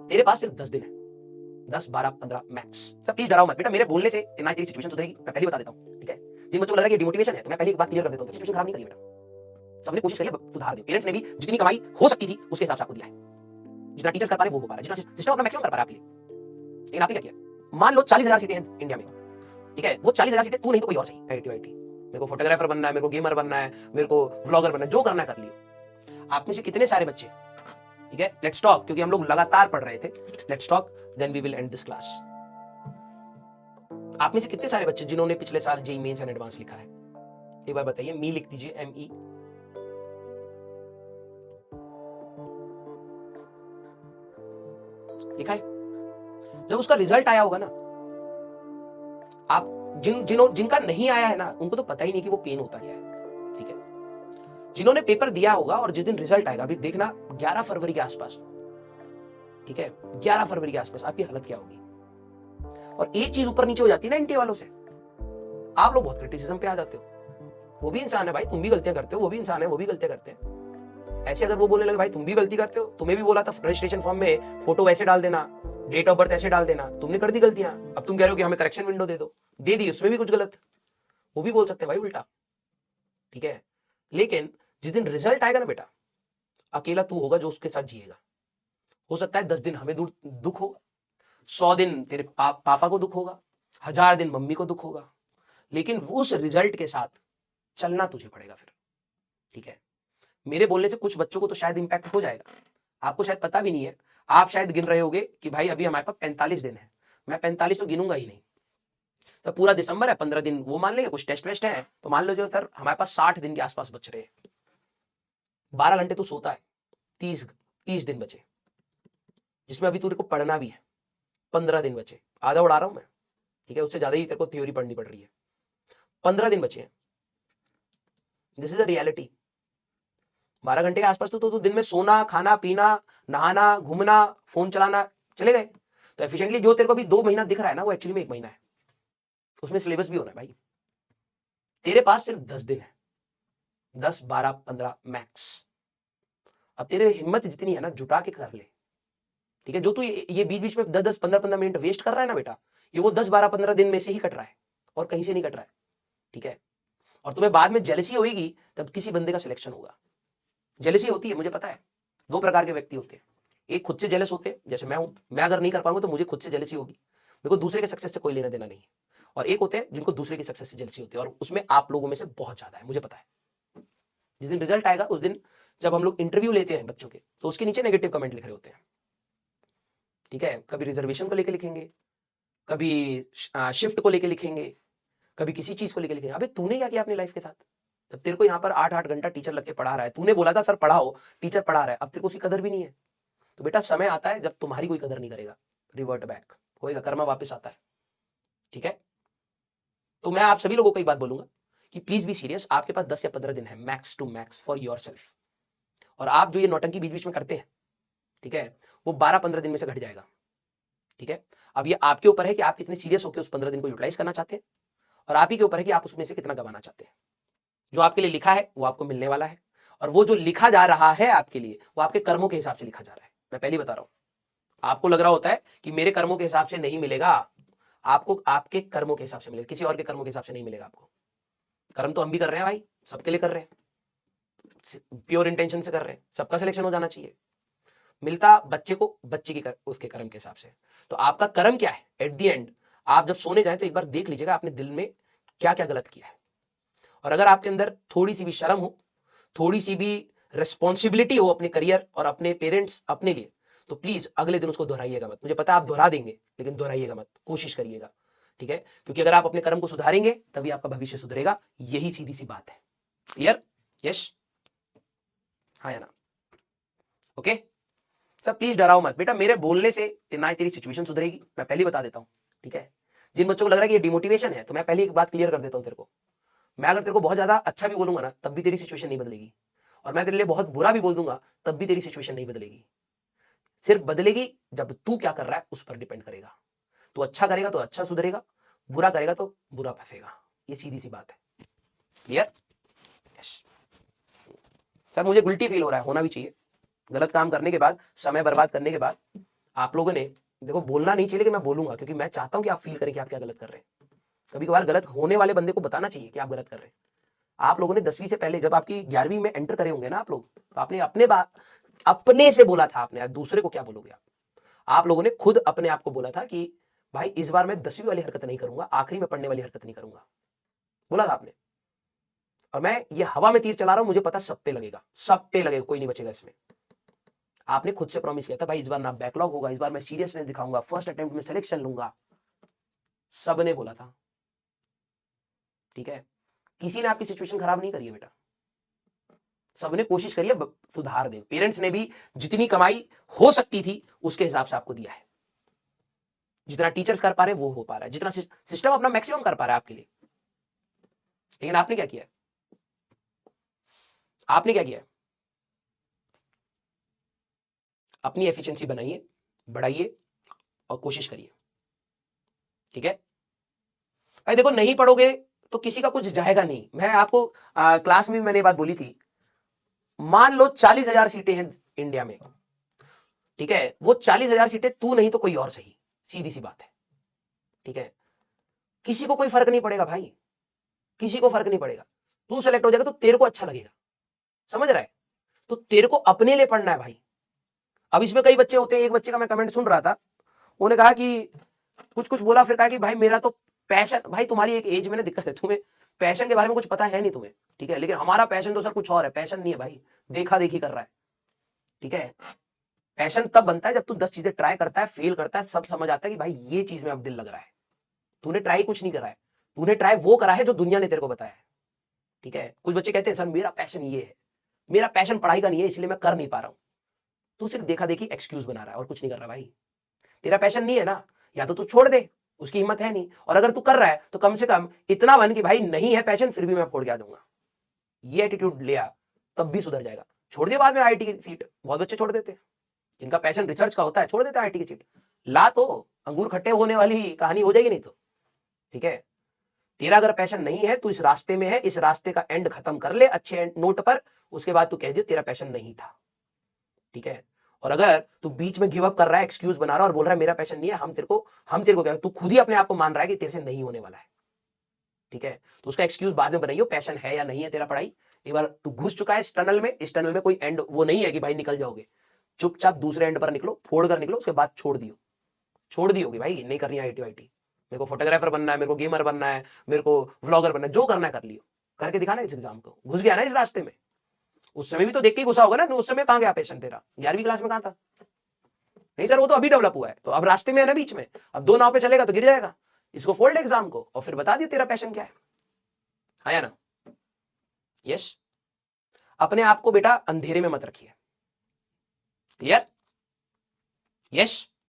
तेरे पास सिर्फ 10 दिन है, 10, 12, 15 मैक्स। सर प्लीज डराओ मत बेटा, मेरे बोलने से ना तेरी सिचुएशन सुधरेगी, मैं पहले बता देता हूँ, ठीक है। जिन बच्चों को लग रहा है कि डिमोटिवेशन है, तो मैं पहले एक बात क्लियर कर देता हूँ, सिचुएशन खराब नहीं करी बेटा, सबने कोशिश करी है सुधार दे। पेरेंट्स ने भी जितनी कमाई हो सकती थी उसके हिसाब से आपको दिया है, जितना टीचर्स कर पा रहे वो हो पा रहा है, जितना सिस्टम अपना मैक्सिमम कर पा रहा है आपके लिए। लेकिन आपने क्या किया? मान लो 40,000 सीटें हैं इंडिया में, ठीक है, वो 40,000 सीटें तू नहीं तो कोई और सही, आईटी आईटी, मेरे को फोटोग्राफर बनना है, मेरे को गेमर बनना है, मेरे को व्लॉगर बनना है, जो करना है कर लियो। आप में से कितने सारे बच्चे, ठीक है, लेट्स टॉक, क्योंकि हम लोग लगातार पढ़ रहे थे, let's talk then we will end this class. आप में से कितने सारे बच्चे जिन्होंने पिछले साल जेई मेंस एंड एडवांस लिखा है, एक बार बताइए, मी लिख दीजिए, ME। लिखा है? जब उसका रिजल्ट आया होगा ना, आप जिनका नहीं आया है ना, उनको तो पता ही नहीं कि वो पेन होता क्या है, ठीक है। जिन्होंने पेपर दिया होगा और जिस दिन रिजल्ट आएगा, अभी देखना 11 फरवरी के आसपास, ठीक है, 11 फरवरी के आसपास आपकी हालत क्या होगी। और एक चीज ऊपर नीचे हो जाती है ना एनटीए वालों से, आप लोग बहुत क्रिटिसिज्म पे आ जाते हो। वो भी इंसान है भाई, तुम भी गलतियां करते हो, वो भी इंसान है, वो भी गलतियां करते हैं। ऐसे अगर वो बोलने लगे भाई तुम भी गलती करते हो, तुम्हें भी बोला था रजिस्ट्रेशन फॉर्म में फोटो वैसे डाल देना, डेट ऑफ बर्थ ऐसे डाल देना, तुमने कर दी गलतियां, अब तुम कह रहे हो कि हमें करेक्शन विंडो दे दो, दे दी, उसमें भी कुछ गलत, वो भी बोल सकते हैं भाई उल्टा, ठीक है। लेकिन जिस दिन रिजल्ट आएगा ना बेटा, अकेला तू होगा जो उसके साथ जिएगा। हो सकता है 10 दिन हमें दुख होगा, 100 दिन तेरे पापा को दुख होगा, 1000 दिन मम्मी को दुख होगा, लेकिन उस रिजल्ट के साथ चलना तुझे पड़ेगा फिर, ठीक है। मेरे बोलने से कुछ बच्चों को तो शायद इंपैक्ट हो जाएगा, आपको शायद पता भी नहीं है। आप शायद गिन रहे होगे कि भाई अभी हमारे पास 45 दिन है, मैं 45 तो गिनूंगा ही नहीं। तो पूरा दिसंबर है, 15 दिन वो मान लेंगे, कुछ टेस्ट वेस्ट है, तो मान लो जो सर हमारे पास 60 दिन के आसपास बच रहे हैं, 12 घंटे तू सोता है, 30 दिन बचे, जिसमें अभी तेरे को पढ़ना भी है, 15 दिन बचे, आधा उड़ा रहा हूं मैं, ठीक है, उससे ज्यादा ही तेरे को थ्योरी पढ़नी पड़ रही है, 15 दिन बचे हैं, दिस इज द रियलिटी। 12 घंटे के आसपास तो दिन में सोना, खाना, पीना, नहाना, घूमना, फोन चलाना चले गए, तो एफिशिएंटली जो तेरे को भी 2 महीना दिख रहा है ना, वो एक्चुअली में 1 महीना है, उसमें सिलेबस भी होना है भाई। तेरे पास सिर्फ 10 दिन है, 10, 12, 15 मैक्स। अब तेरे हिम्मत जितनी है ना, जुटा के कर ले, ठीक है। जो तू ये बीच बीच में 10-10, 15-15 मिनट वेस्ट कर रहा है ना बेटा, ये वो 10, 12, 15 दिन में से ही कट रहा है, और कहीं से नहीं कट रहा है, ठीक है। और तुम्हें बाद में जेलसी होगी, तब किसी बंदे का सिलेक्शन होगा। जेलसी होती है, मुझे पता है, 2 प्रकार के व्यक्ति होते हैं, एक खुद से जेलस होते हैं, जैसे मैं हूं, मैं अगर नहीं कर पाऊंगा तो मुझे खुद से जेलसी होगी, मेरे को दूसरे के सक्सेस से कोई लेना देना नहीं है। और एक होते हैं जिनको दूसरे की सक्सेस से जेलसी होती है, और उसमें आप लोगों में से बहुत ज्यादा है, मुझे पता है। जिस दिन रिजल्ट आएगा उस दिन जब हम लोग इंटरव्यू लेते हैं बच्चों के, तो उसके नीचे नेगेटिव कमेंट लिख रहे होते हैं, ठीक है। कभी रिजर्वेशन को लेकर लिखेंगे, कभी शिफ्ट को लेकर लिखेंगे, कभी किसी चीज को लेकर लिखेंगे। अबे तूने क्या किया अपनी लाइफ के साथ? जब तेरे को यहाँ पर 8-8 घंटा टीचर लग के पढ़ा रहा है, तूने बोला था सर पढ़ाओ, टीचर पढ़ा रहा है, अब तेरे को उसकी कदर भी नहीं है, तो बेटा समय आता है जब तुम्हारी कोई कदर नहीं करेगा, रिवर्ट बैक होएगा, कर्मा वापस आता है, ठीक है। तो मैं आप सभी लोगों को एक बात बोलूंगा कि प्लीज बी सीरियस, आपके पास 10 या 15 दिन है max to max for yourself. और आप जो ये नौटंकी बीच बीच में करते हैं, ठीक है, वो 12-15 दिन में से घट जाएगा, ठीक है। अब ये आपके ऊपर है कि आप कितने सीरियस होकर उस 15 दिन को यूटिलाइज करना चाहते हैं, और आप ही के ऊपर है कि आप उसमें से कितना गंवाना चाहते हैं। जो आपके लिए लिखा है वो आपको मिलने वाला है, और वो जो लिखा जा रहा है आपके लिए, वो आपके कर्मों के हिसाब से लिखा जा रहा है। मैं पहले बता रहा हूं, आपको लग रहा होता है कि मेरे कर्मों के हिसाब से नहीं मिलेगा, आपको आपके कर्मों के हिसाब से मिलेगा, किसी और के कर्मों के हिसाब से नहीं मिलेगा आपको। कर्म तो हम भी कर रहे हैं भाई, सबके लिए कर रहे हैं, प्योर इंटेंशन से कर रहे हैं, सबका सिलेक्शन हो जाना चाहिए। मिलता बच्चे को बच्चे की उसके कर्म के हिसाब से। तो आपका कर्म क्या है एट द एंड, आप जब सोने जाए तो एक बार देख लीजिएगा आपने दिल में क्या क्या गलत किया है। और अगर आपके अंदर थोड़ी सी भी शर्म हो, थोड़ी सी भी रिस्पॉन्सिबिलिटी हो अपने करियर और अपने पेरेंट्स अपने लिए, तो प्लीज अगले दिन उसको दोहराइएगा मत। मुझे पता है आप दोहरा देंगे, लेकिन दोहराइएगा मत, कोशिश करिएगा, ठीक है। क्योंकि अगर आप अपने कर्म को सुधारेंगे तभी आपका भविष्य सुधरेगा, यही सीधी सी बात है। क्लियर? यस, हाँ या ना? ओके। सब प्लीज डराओ मत बेटा, मेरे बोलने से ना तेरी सिचुएशन सुधरेगी, मैं पहले बता देता हूं, ठीक है। जिन बच्चों को लग रहा है कि ये डिमोटिवेशन है, तो मैं पहले एक बात क्लियर कर देता हूं तेरे को, मैं अगर तेरे को बहुत ज्यादा अच्छा भी बोलूंगा ना, तब भी तेरी सिचुएशन नहीं बदलेगी, और मैं तेरे लिए बहुत बुरा भी बोल दूंगा तब भी तेरी सिचुएशन नहीं बदलेगी। सिर्फ बदलेगी जब तू क्या कर रहा है उस पर डिपेंड करेगा। तू अच्छा करेगा तो अच्छा सुधरेगा, बुरा करेगा तो बुरा फंसेगा, ये सीधी सी बात है। क्लियर? यस। सर मुझे गुल्टी फील हो रहा है, होना भी चाहिए, गलत काम करने के बाद, समय बर्बाद करने के बाद आप लोगों ने, देखो बोलना नहीं चाहिए लेकिन मैं बोलूंगा क्योंकि मैं चाहता हूं कि आप फील करें कि आप क्या गलत कर रहे हैं। कभी कभार गलत होने वाले बंदे को बताना चाहिए कि आप गलत कर रहे हैं। आप लोगों ने 10वीं से पहले जब आपकी 11वीं में एंटर करे होंगे ना आप लोग, तो आपने अपने बात अपने से बोला था आपने, दूसरे को क्या बोलोगे आप लोगों ने खुद अपने आप को बोला था कि भाई इस बार मैं 10वीं वाली हरकत नहीं करूंगा, आखिरी में पढ़ने वाली हरकत नहीं करूंगा, बोला था आपने। और मैं ये हवा में तीर चला रहा हूं, मुझे पता सब पे लगेगा, सब पे लगेगा, कोई नहीं बचेगा इसमें। आपने खुद से प्रॉमिस किया था भाई इस बार ना बैकलॉग होगा, इस बार मैं सीरियसनेस दिखाऊंगा, फर्स्ट अटेम्प्ट में सिलेक्शन लूंगा, सबने बोला था। ठीक है, किसी ने आपकी सिचुएशन खराब नहीं करी है बेटा, सबने कोशिश करी है सुधार दे। पेरेंट्स ने भी जितनी कमाई हो सकती थी उसके हिसाब से आपको दिया है, जितना टीचर्स कर पा रहे वो हो पा रहा है, जितना सिस्टम अपना मैक्सिमम कर पा रहा है आपके लिए। लेकिन आपने क्या किया, आपने क्या किया, अपनी एफिशिएंसी बनाइए, बढ़ाइए और कोशिश करिए। ठीक है, अरे देखो नहीं पढ़ोगे तो किसी का कुछ जाएगा नहीं। मैं आपको क्लास में मैंने बात बोली थी, मान लो 40,000 सीटें हैं इंडिया में, ठीक है, वो 40,000 सीटें तू नहीं तो कोई और सही, सीधी सी बात है। ठीक है, किसी को कोई फर्क नहीं पड़ेगा भाई, किसी को फर्क नहीं पड़ेगा। तू सेलेक्ट हो जाएगा तो तेरे को अच्छा लगेगा, समझ रहा है, तो तेरे को अपने लिए पढ़ना है भाई। अब इसमें कई बच्चे होते हैं, एक बच्चे का मैं कमेंट सुन रहा था, उन्होंने कहा कि कुछ कुछ बोला, फिर कहा कि भाई मेरा तो पैशन, भाई तुम्हारी एक एज में ना दिक्कत है, तुम्हें पैशन के बारे में कुछ पता है नहीं तुम्हें, ठीक है, लेकिन हमारा पैशन तो सर कुछ और है, पैशन नहीं है भाई, देखा देखी कर रहा है। ठीक है, पैशन तब बनता है जब तू 10 चीजें ट्राई करता है, फेल करता है, सब समझ आता है कि भाई ये चीज में अब दिल लग रहा है। तूने ट्राई कुछ नहीं करा है, तूने ट्राई वो करा है जो दुनिया ने तेरे को बताया है। ठीक है, कुछ बच्चे कहते हैं सर मेरा पैशन ये है, मेरा पैशन पढ़ाई का नहीं है इसलिए मैं कर नहीं पा रहा हूं। तू सिर्फ देखा देखी एक्सक्यूज बना रहा है और कुछ नहीं कर रहा भाई। तेरा पैशन नहीं है ना, या तो तू छोड़ दे, उसकी हिम्मत है नहीं, और अगर तू कर रहा है तो कम से कम इतना बन कि भाई नहीं है पैशन फिर भी मैं फोड़ के आ जाऊंगा। ये एटीट्यूड लिया तब भी सुधर जाएगा। छोड़ दिया बाद में आईटी की सीट, बहुत बच्चे छोड़ देते हैं, जिनका पैशन रिसर्च का होता है छोड़ देता है आईटी की सीट। ला तो अंगूर खट्टे होने वाली कहानी हो जाएगी नहीं तो। ठीक है, तेरा अगर पैशन नहीं है तो इस रास्ते में है, इस रास्ते का एंड खत्म कर ले अच्छे नोट पर, उसके बाद तू कह दियो तेरा पैशन नहीं था। ठीक है, और अगर तू बीच में गिव अप कर रहा है, एक्सक्यूज बना रहा है और बोल रहा है मेरा पैशन नहीं है, हम तेरे को क्या, तू खुद ही अपने आप को मान रहा है कि तेरे से नहीं होने वाला है। ठीक है, तो उसका एक्सक्यूज बाद में बनाइयो, पैशन है या नहीं है तेरा पढ़ाई। एक बार तू घुस चुका है इस टनल में, इस टनल में कोई एंड वो नहीं है कि भाई निकल जाओगे, चुपचाप दूसरे एंड पर निकलो, फोड़ कर निकलो, उसके बाद छोड़ दी होगी भाई, नहीं करनी आईटी वाईटी, मेरे को फोटोग्राफर बनना है, मेरे को गेमर बनना है, मेरे को व्लॉगर बनना है, जो करना है कर लियो, करके दिखाना इस एग्जाम को। घुस गया ना इस रास्ते में, उस समय भी तो देख के घुसा होगा ना, उस समय कहां गया पैशन तेरा, 11वीं क्लास में कहां था? नहीं सर वो तो अभी डेवलप हुआ है, तो अब रास्ते में है ना बीच में, अब दो नाव पे चलेगा तो गिर जाएगा। इसको फोल्ड एग्जाम को और फिर बता दियो तेरा पैशन क्या है। आया ना? यस, अपने आप को बेटा अंधेरे में मत रखिए। क्लियर? यस।